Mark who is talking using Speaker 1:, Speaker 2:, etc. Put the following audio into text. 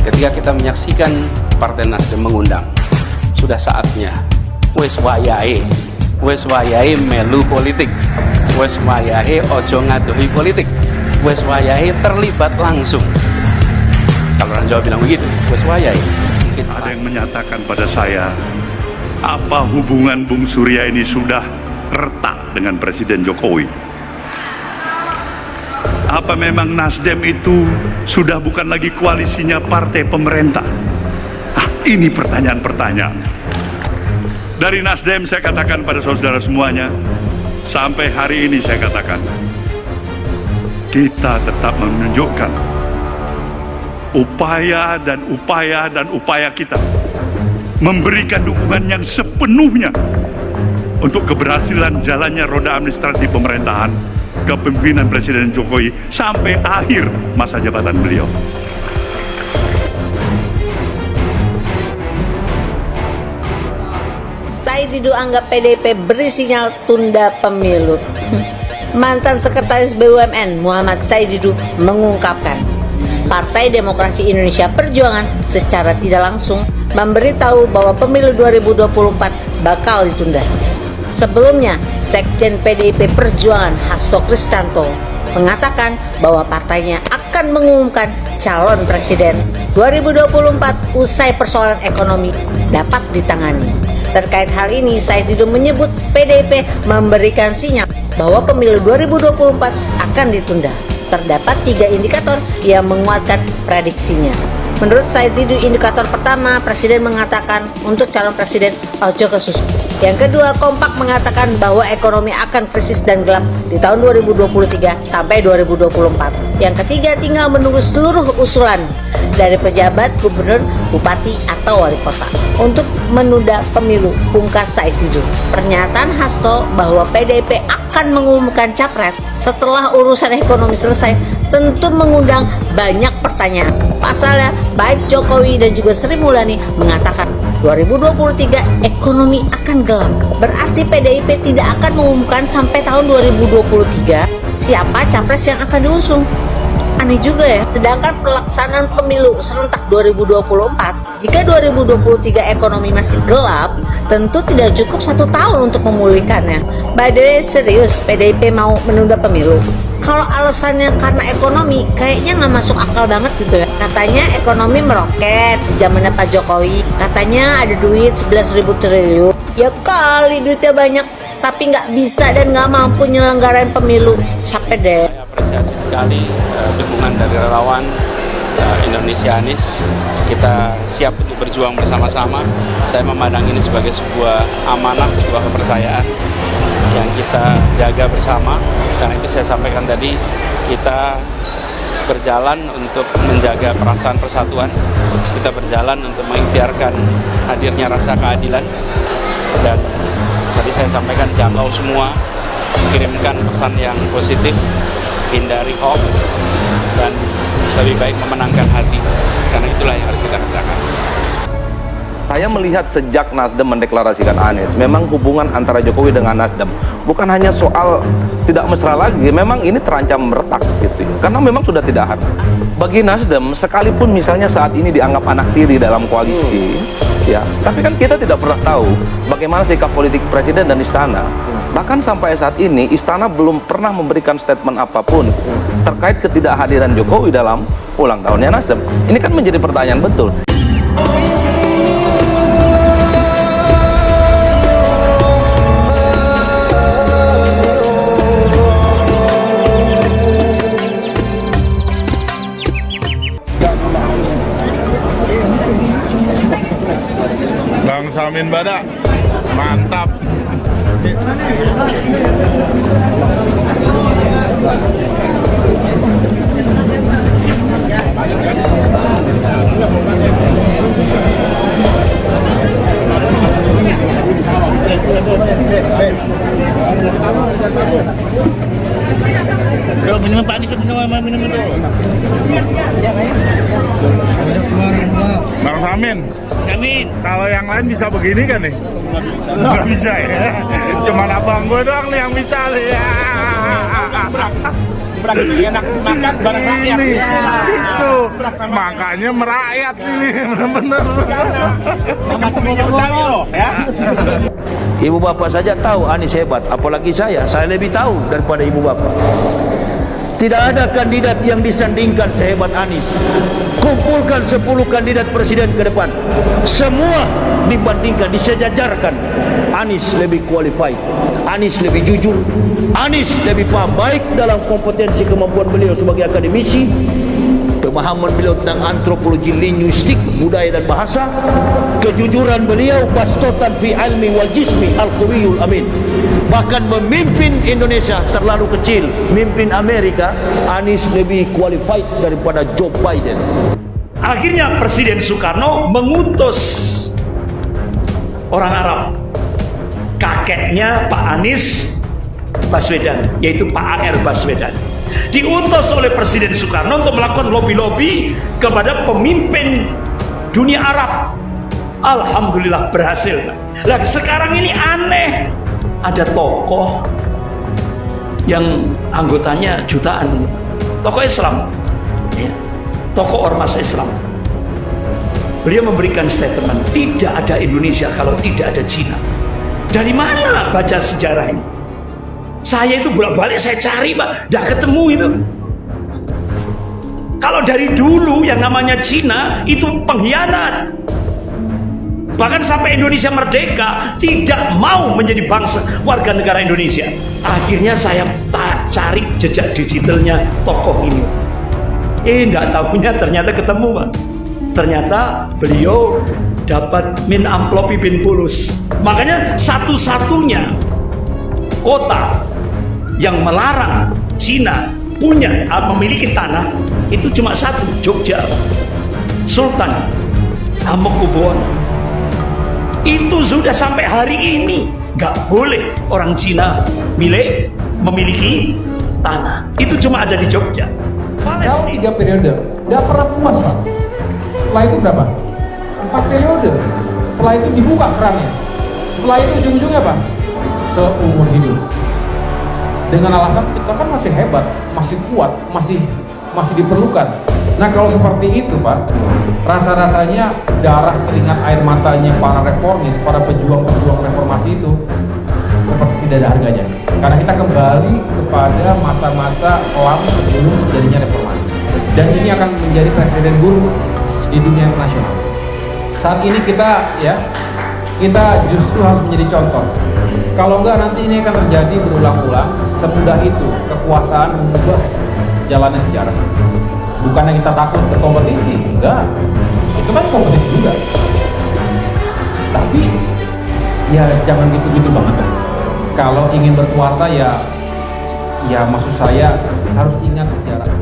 Speaker 1: ketika kita menyaksikan Partai Nasdem mengundang, sudah saatnya wes wayahe melu politik, wes wayahe ojo ngadohi politik, wes wayahe terlibat langsung. Kalau orang Jawa bilang begitu, wes wayahe.
Speaker 2: Ada yang menyatakan pada saya, apa hubungan Bung Surya ini sudah retak dengan Presiden Jokowi? Apa memang Nasdem itu sudah bukan lagi koalisinya partai pemerintah? Ini pertanyaan-pertanyaan. Dari Nasdem saya katakan pada saudara semuanya, sampai hari ini saya katakan, kita tetap menunjukkan upaya kita memberikan dukungan yang sepenuhnya untuk keberhasilan jalannya roda administrasi pemerintahan kepemimpinan Presiden Jokowi sampai akhir masa jabatan beliau.
Speaker 3: Said Didu anggap PDIP beri sinyal tunda pemilu. Mantan Sekretaris BUMN Muhammad Said Didu mengungkapkan, Partai Demokrasi Indonesia Perjuangan secara tidak langsung memberitahu bahwa pemilu 2024 bakal ditunda. Sebelumnya, Sekjen PDIP Perjuangan Hasto Kristanto mengatakan bahwa partainya akan mengumumkan calon presiden 2024 usai persoalan ekonomi dapat ditangani. Terkait hal ini, Said Didu menyebut PDIP memberikan sinyal bahwa pemilu 2024 akan ditunda. Terdapat 3 indikator yang menguatkan prediksinya. Menurut Said Didu, indikator pertama, Presiden mengatakan untuk calon presiden ojo kesusu. Yang kedua, kompak mengatakan bahwa ekonomi akan krisis dan gelap di tahun 2023 sampai 2024. Yang ketiga, tinggal menunggu seluruh usulan dari pejabat, gubernur, bupati, atau wali kota untuk menunda pemilu, pungkas Said Didu. Pernyataan Hasto bahwa PDIP akan mengumumkan capres setelah urusan ekonomi selesai tentu mengundang banyak pertanyaan. Pasalnya, baik Jokowi dan juga Sri Mulyani mengatakan 2023 ekonomi akan gelap. Berarti PDIP tidak akan mengumumkan sampai tahun 2023 siapa capres yang akan diusung. Aneh juga ya, sedangkan pelaksanaan pemilu serentak 2024, jika 2023 ekonomi masih gelap, tentu tidak cukup 1 tahun untuk memulihkannya. By the way, serius PDIP mau menunda pemilu? Kalau alasannya karena ekonomi, kayaknya nggak masuk akal banget gitu ya. Katanya ekonomi meroket di zamannya Pak Jokowi, katanya ada duit 11.000 triliun. Ya kali duitnya banyak, tapi nggak bisa dan nggak mampu nyelenggarain pemilu. Capek deh.
Speaker 1: Saya apresiasi sekali dukungan dari relawan Indonesianis. Kita siap untuk berjuang bersama-sama. Saya memandang ini sebagai sebuah amanah, sebuah kepercayaan yang kita jaga bersama. Karena itu saya sampaikan tadi, kita berjalan untuk menjaga perasaan persatuan, kita berjalan untuk mengikhtiarkan hadirnya rasa keadilan, dan tadi saya sampaikan jangkau semua, kirimkan pesan yang positif, hindari hoax, dan lebih baik memenangkan hati, karena itulah yang harus kita kerjakan.
Speaker 4: Saya melihat sejak Nasdem mendeklarasikan Anies, memang hubungan antara Jokowi dengan Nasdem bukan hanya soal tidak mesra lagi, memang ini terancam retak gitu ya. Karena memang sudah tidak harmonis. Bagi Nasdem, sekalipun misalnya saat ini dianggap anak tiri dalam koalisi, ya, tapi kan kita tidak pernah tahu bagaimana sikap politik Presiden dan Istana. Bahkan sampai saat ini Istana belum pernah memberikan statement apapun terkait ketidakhadiran Jokowi dalam ulang tahunnya Nasdem. Ini kan menjadi pertanyaan betul.
Speaker 5: Bang Samin Badak, mantap.
Speaker 6: Minum Pak Anies, minum itu.
Speaker 5: Bang Samin, kalau yang lain bisa begini kan nih? Nggak bisa ya. Cuman abang gue doang nih yang bisa nih ya.
Speaker 6: Gebrak itu enak makan bareng rakyat.
Speaker 5: Ini,
Speaker 6: Ya.
Speaker 5: itu makanya merakyat ini benar-benar.
Speaker 6: Ya.
Speaker 7: Ibu bapak saja tahu Anies hebat, apalagi saya lebih tahu daripada ibu bapak. Tidak ada kandidat yang disandingkan sehebat Anies. Kumpulkan 10 kandidat presiden ke depan, semua dibandingkan, disejajarkan. Anies lebih qualified, Anies lebih jujur, Anies lebih paham baik dalam kompetensi kemampuan beliau sebagai akademisi, pemahaman beliau tentang antropologi linguistik, budaya dan bahasa, kejujuran beliau, bastotan fi ilmi wal jismi al-qawiyul amin. Bahkan memimpin Indonesia terlalu kecil, mimpin Amerika, Anies lebih qualified daripada Joe Biden.
Speaker 2: Akhirnya Presiden Soekarno mengutus orang Arab, kakeknya Pak Anies Baswedan, yaitu Pak A.R. Baswedan, diutus oleh Presiden Soekarno untuk melakukan lobby-lobby kepada pemimpin dunia Arab. Alhamdulillah berhasil. Lah sekarang ini aneh, ada tokoh yang anggotanya jutaan, tokoh Islam, ya, tokoh ormas Islam. Beliau memberikan statement, tidak ada Indonesia kalau tidak ada Cina. Dari mana baca sejarah ini? Saya itu bolak-balik saya cari, Pak, tidak ketemu itu. Kalau dari dulu yang namanya Cina itu pengkhianat. Bahkan sampai Indonesia merdeka tidak mau menjadi bangsa warga negara Indonesia. Akhirnya saya cari jejak digitalnya tokoh ini. Tidak tahunya ternyata ketemu, Pak. Ternyata beliau dapat min amplopi bin pulus. Makanya satu-satunya kota yang melarang Cina punya memiliki tanah itu cuma satu, Jogja, Sultan Hamengkubuwono. Itu sudah sampai hari ini nggak boleh orang Cina memiliki tanah. Itu cuma ada di Jogja.
Speaker 8: Kalau 3 periode, nggak pernah puas, Pak. Setelah itu berapa? 4 periode. Setelah itu dibuka kerannya. Setelah itu ujung-ujungnya apa? Seumur hidup. Dengan alasan kita kan masih hebat, masih kuat, masih diperlukan. Nah kalau seperti itu, Pak, rasa-rasanya darah, keringat, air matanya para reformis, para pejuang-pejuang reformasi itu seperti tidak ada harganya. Karena kita kembali kepada masa-masa kelam sebelum terjadinya reformasi. Dan ini akan menjadi presiden buruk di dunia internasional. Saat ini kita justru harus menjadi contoh. Kalau enggak nanti ini akan terjadi berulang-ulang, semudah itu kekuasaan mengubah jalannya sejarah. Bukannya kita takut berkompetisi, enggak. Itu kan kompetisi juga. Tapi ya jangan gitu-gitu banget lah. Kalau ingin berkuasa ya maksud saya harus ingat sejarah.